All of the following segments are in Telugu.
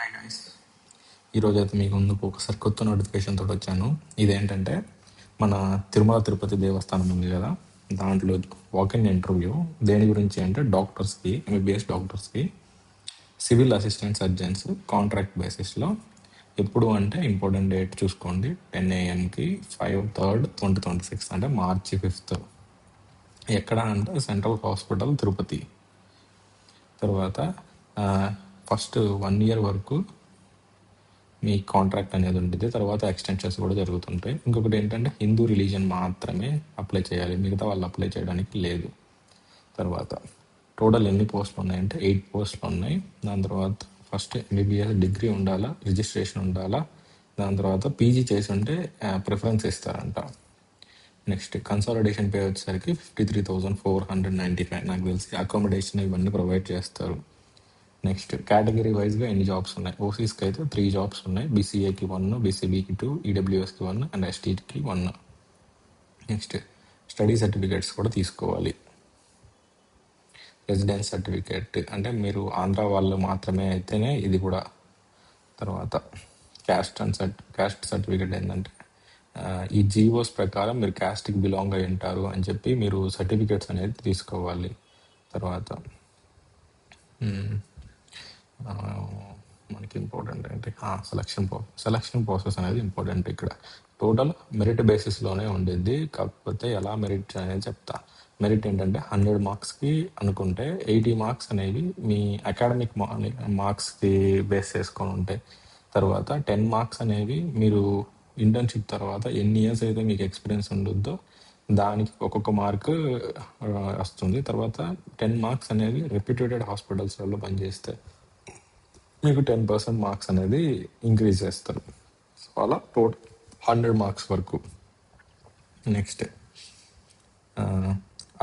Hi guys. ఈరోజు అయితే మీకు ముందుకు ఒకసారి కొత్త నోటిఫికేషన్ తోటి వచ్చాను. ఇదేంటంటే మన తిరుమల తిరుపతి దేవస్థానం ఉంది కదా, దాంట్లో వాకింగ్ ఇంటర్వ్యూ. దేని గురించి అంటే డాక్టర్స్కి, ఎంబీబీఎస్ డాక్టర్స్కి, సివిల్ అసిస్టెంట్ సర్జన్స్ కాంట్రాక్ట్ బేసిస్లో. ఎప్పుడు అంటే ఇంపార్టెంట్ డేట్ చూసుకోండి, 10 AM March 3, 2026, అంటే March 5. ఎక్కడ అంటే సెంట్రల్ హాస్పిటల్ తిరుపతి. తర్వాత ఫస్ట్ 1 year వరకు మీ కాంట్రాక్ట్ అనేది ఉంటుంది. తర్వాత ఎక్స్టెన్షన్స్ కూడా జరుగుతుంటాయి. ఇంకొకటి ఏంటంటే హిందూ రిలీజన్ మాత్రమే అప్లై చేయాలి, మిగతా వాళ్ళు అప్లై చేయడానికి లేదు. తర్వాత టోటల్ ఎన్ని పోస్టులు ఉన్నాయంటే 8 పోస్టులు ఉన్నాయి. దాని తర్వాత ఫస్ట్ ఎంబీబీఎస్ డిగ్రీ ఉండాలా, రిజిస్ట్రేషన్ ఉండాలా. దాని తర్వాత పీజీ చేసి ఉంటే ప్రిఫరెన్స్ ఇస్తారంట. నెక్స్ట్ కన్సాలిడేషన్ పే వచ్చేసరికి 53,495. నాకు తెలిసి అకామిడేషన్ ఇవన్నీ ప్రొవైడ్ చేస్తారు. నెక్స్ట్ కేటగిరీ వైజ్గా ఎన్ని జాబ్స్ ఉన్నాయి. ఓసీస్కి అయితే 3 జాబ్స్ ఉన్నాయి, బీసీఏకి 1, బీసీబీకి 2, ఈడబ్ల్యూఎస్కి 1 అండ్ ఎస్టీకి 1. నెక్స్ట్ స్టడీ సర్టిఫికేట్స్ కూడా తీసుకోవాలి. రెసిడెన్స్ సర్టిఫికేట్ అంటే మీరు ఆంధ్ర వాళ్ళు మాత్రమే అయితేనే ఇది కూడా. తర్వాత క్యాస్ట్ సర్టిఫికేట్ ఏంటంటే ఈ జీవోస్ ప్రకారం మీరు క్యాస్ట్కి బిలాంగ్ అయి ఉంటారు అని చెప్పి మీరు సర్టిఫికేట్స్ అనేది తీసుకోవాలి. తర్వాత మనకి ఇంపార్టెంట్ ఏంటి, సెలక్షన్ ప్రాసెస్ అనేది ఇంపార్టెంట్. ఇక్కడ టోటల్ మెరిట్ బేసిస్లోనే ఉండిద్ది. కాకపోతే ఎలా మెరిట్ అనేది చెప్తా. మెరిట్ ఏంటంటే 100 మార్క్స్కి అనుకుంటే 80 మార్క్స్ అనేవి మీ అకాడమిక్ మార్క్స్కి బేస్ చేసుకొని ఉంటాయి. తర్వాత 10 మార్క్స్ అనేవి మీరు ఇంటర్న్షిప్ తర్వాత ఎన్ని ఇయర్స్ అయితే మీకు ఎక్స్పీరియన్స్ ఉంటుందో దానికి ఒక్కొక్క మార్క్ వస్తుంది. తర్వాత 10 మార్క్స్ అనేవి రెప్యూటెడ్ హాస్పిటల్స్లలో పనిచేస్తే మీకు 10% మార్క్స్ అనేది ఇంక్రీజ్ చేస్తారు. సో అలా టోటల్ 100 మార్క్స్ వరకు. నెక్స్ట్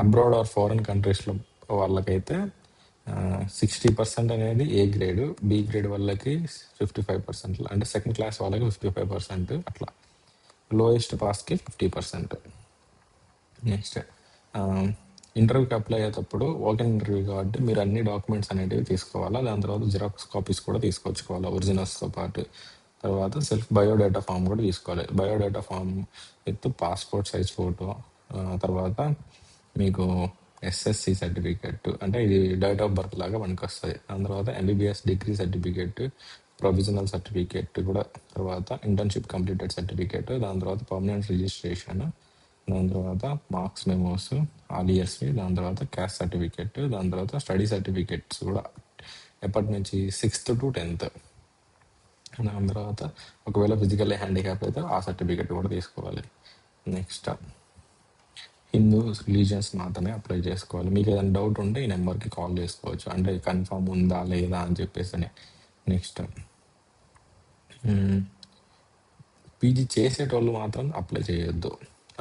అబ్రాడ్ ఆర్ ఫారెన్ కంట్రీస్లో వాళ్ళకైతే 60% అనేది ఏ గ్రేడ్, బి గ్రేడ్ వాళ్ళకి 55%, అంటే సెకండ్ క్లాస్ వాళ్ళకి 55%, అట్లా లోయెస్ట్ పాస్కి 50%. నెక్స్ట్ ఇంటర్వ్యూకి అప్లై అయ్యేటప్పుడు వాకింగ్ ఇంటర్వ్యూ కాబట్టి మీరు అన్ని డాక్యుమెంట్స్ అనేటివి తీసుకోవాలా. దాని తర్వాత జిరాక్స్ కాపీస్ కూడా తీసుకొచ్చుకోవాలి ఒరిజినల్స్తో పాటు. తర్వాత సెల్ఫ్ బయోడేటా ఫామ్ కూడా తీసుకోవాలి. Biodata form with passport size photo, తర్వాత మీకు ఎస్ఎస్సి సర్టిఫికెట్, అంటే ఇది డేట్ ఆఫ్ బర్త్ లాగా మనకు వస్తుంది. దాని తర్వాత MBBS degree certificate, provisional certificate కూడా, తర్వాత ఇంటర్న్షిప్ కంప్లీటెడ్ సర్టిఫికెట్, దాని తర్వాత పర్మనెంట్ రిజిస్ట్రేషన్, దాని తర్వాత మార్క్స్ మెమోస్ ఆల్ ఇయర్స్వి, దాని తర్వాత క్యాస్ట్ సర్టిఫికెట్, దాని తర్వాత స్టడీ సర్టిఫికెట్స్ కూడా ఎప్పటి నుంచి 6th to 10th. దాని తర్వాత ఒకవేళ ఫిజికల్ హ్యాండిక్యాప్ అయితే ఆ సర్టిఫికెట్ కూడా తీసుకోవాలి. నెక్స్ట్ హిందూ రిలీజియన్స్ మాత్రమే అప్లై చేసుకోవాలి. మీకు ఏదైనా డౌట్ ఉంటే ఈ నెంబర్కి కాల్ చేసుకోవచ్చు, అంటే కన్ఫామ్ ఉందా లేదా అని చెప్పేసి. నెక్స్ట్ పీజీ చేసేటోళ్ళు మాత్రం అప్లై చేయొద్దు,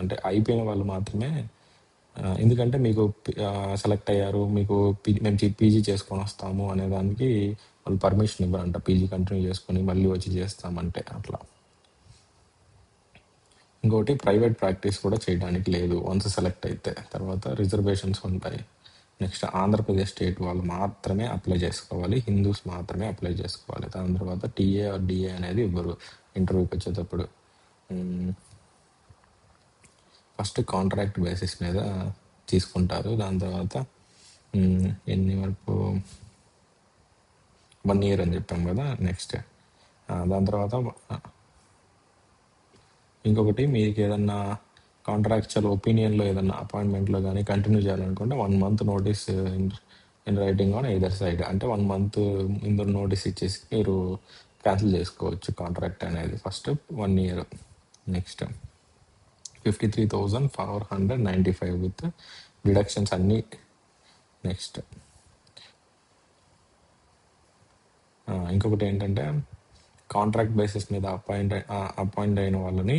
అంటే అయిపోయిన వాళ్ళు మాత్రమే. ఎందుకంటే మీకు సెలెక్ట్ అయ్యారు, మీకు మేము పీజీ చేసుకొని వస్తాము అనే దానికి వాళ్ళు పర్మిషన్ ఇవ్వరంట. పీజీ కంటిన్యూ చేసుకొని మళ్ళీ వచ్చి చేస్తామంటే అట్లా. ఇంకోటి ప్రైవేట్ ప్రాక్టీస్ కూడా చేయడానికి లేదు వన్స్ సెలెక్ట్ అయితే. తర్వాత రిజర్వేషన్స్ ఉంటాయి. నెక్స్ట్ ఆంధ్రప్రదేశ్ స్టేట్ వాళ్ళు మాత్రమే అప్లై చేసుకోవాలి, హిందూస్ మాత్రమే అప్లై చేసుకోవాలి. దాని తర్వాత టీఏ ఆర్ డిఏ అనేది ఇవ్వరు ఇంటర్వ్యూకి వచ్చేటప్పుడు. ఫస్ట్ కాంట్రాక్ట్ బేసిస్ మీద తీసుకుంటారు. దాని తర్వాత ఎన్ని వరకు 1 year అని చెప్పాం కదా. నెక్స్ట్ దాని తర్వాత ఇంకొకటి, మీకు ఏదన్నా కాంట్రాక్చువల్ ఒపీనియన్లో ఏదన్నా అపాయింట్మెంట్లో కానీ కంటిన్యూ చేయాలనుకుంటే 1 month notice in writing on either side, అంటే 1 month ముందు నోటీస్ ఇచ్చేసి మీరు క్యాన్సిల్ చేసుకోవచ్చు కాంట్రాక్ట్ అనేది. First 1 year. Next 53,495 with deductions అన్నీ. నెక్స్ట్ ఇంకొకటి ఏంటంటే కాంట్రాక్ట్ బేసిస్ మీద అపాయింట్ అయిన వాళ్ళని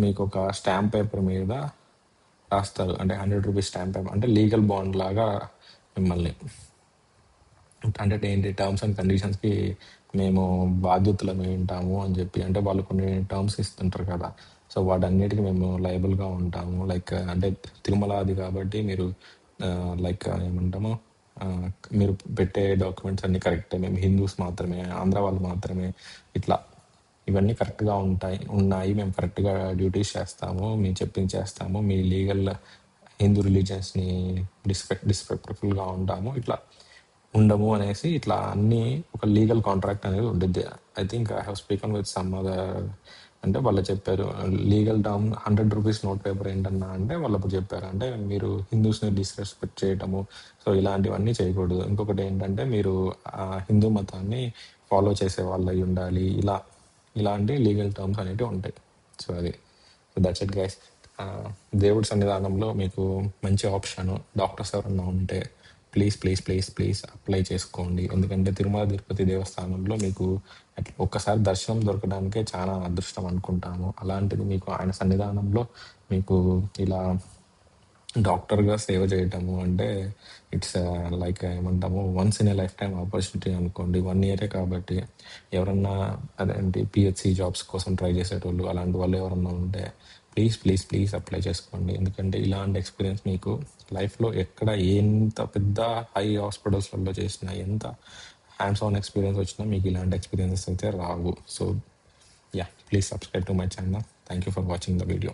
మీకు ఒక స్టాంప్ పేపర్ మీద రాస్తారు, అంటే 100 రూపీస్ స్టాంప్ పేపర్, అంటే లీగల్ బాండ్ లాగా మిమ్మల్ని. అంటే ఏంటి, టర్మ్స్ అండ్ కండిషన్స్కి మేము బాధ్యతలమే ఉంటాము అని చెప్పి, అంటే వాళ్ళు కొన్ని టర్మ్స్ ఇస్తుంటారు కదా, సో వాటన్నిటికీ మేము లయబుల్గా ఉంటాము. లైక్ అంటే తిరుమల అది కాబట్టి మీరు లైక్ ఏమంటాము మీరు పెట్టే డాక్యుమెంట్స్ అన్నీ కరెక్టే, మేము హిందూస్ మాత్రమే, ఆంధ్ర వాళ్ళు మాత్రమే, ఇట్లా ఇవన్నీ కరెక్ట్గా ఉన్నాయి, మేము కరెక్ట్గా డ్యూటీస్ చేస్తాము, మేము చెప్పింది చేస్తాము, మీ లీగల్ హిందూ రిలీజియన్స్ని డిస్రెస్పెక్ట్ఫుల్గా ఉంటాము, ఇట్లా ఉండము అనేసి ఇట్లా అన్నీ ఒక లీగల్ కాంట్రాక్ట్ అనేది ఉండిద్ది. I think I have spoken with some other, అంటే వాళ్ళు చెప్పారు legal term 100 rupees note paper ఏంటన్నా అంటే వాళ్ళు అప్పుడు చెప్పారు, అంటే మీరు హిందూస్ని డిస్రెస్పెక్ట్ చేయటము, సో ఇలాంటివన్నీ చేయకూడదు. ఇంకొకటి ఏంటంటే మీరు ఆ హిందూ మతాన్ని ఫాలో చేసే వాళ్ళు అయి ఉండాలి, ఇలాంటి లీగల్ టర్మ్స్ అనేవి ఉంటాయి. సో అది, సో దట్స్ ఇట్ గైస్. దేవుడి సన్నిధానంలో మీకు మంచి ఆప్షన్ డాక్టర్స్ ఎవరన్నా ఉంటే please please please please apply చేసుకోండి. ఎందుకంటే తిరుమల తిరుపతి దేవస్థానంలో మీకు అట్లా ఒక్కసారి దర్శనం దొరకడానికే చాలా అదృష్టం అనుకుంటాము. అలాంటిది మీకు ఆయన సన్నిధానంలో మీకు ఇలా డాక్టర్గా సేవ చేయటము అంటే ఇట్స్ లైక్ ఏమంటాము, once in a life time opportunity అనుకోండి. 1 ఇయరే కాబట్టి ఎవరన్నా అదేంటి పిహెచ్సి జాబ్స్ కోసం ట్రై చేసేటోళ్ళు అలాంటి వాళ్ళు ఎవరన్నా ఉంటే ప్లీజ్ ప్లీజ్ ప్లీజ్ అప్లై చేసుకోండి. ఎందుకంటే ఇలాంటి ఎక్స్పీరియన్స్ మీకు లైఫ్లో ఎక్కడ ఎంత పెద్ద హై హాస్పిటల్స్లలో చేసినా, ఎంత హ్యాండ్స్ ఆన్ ఎక్స్పీరియన్స్ వచ్చినా మీకు ఇలాంటి ఎక్స్పీరియన్సెస్ అయితే రావు. So yeah, please subscribe to my channel. Thank you for watching the video.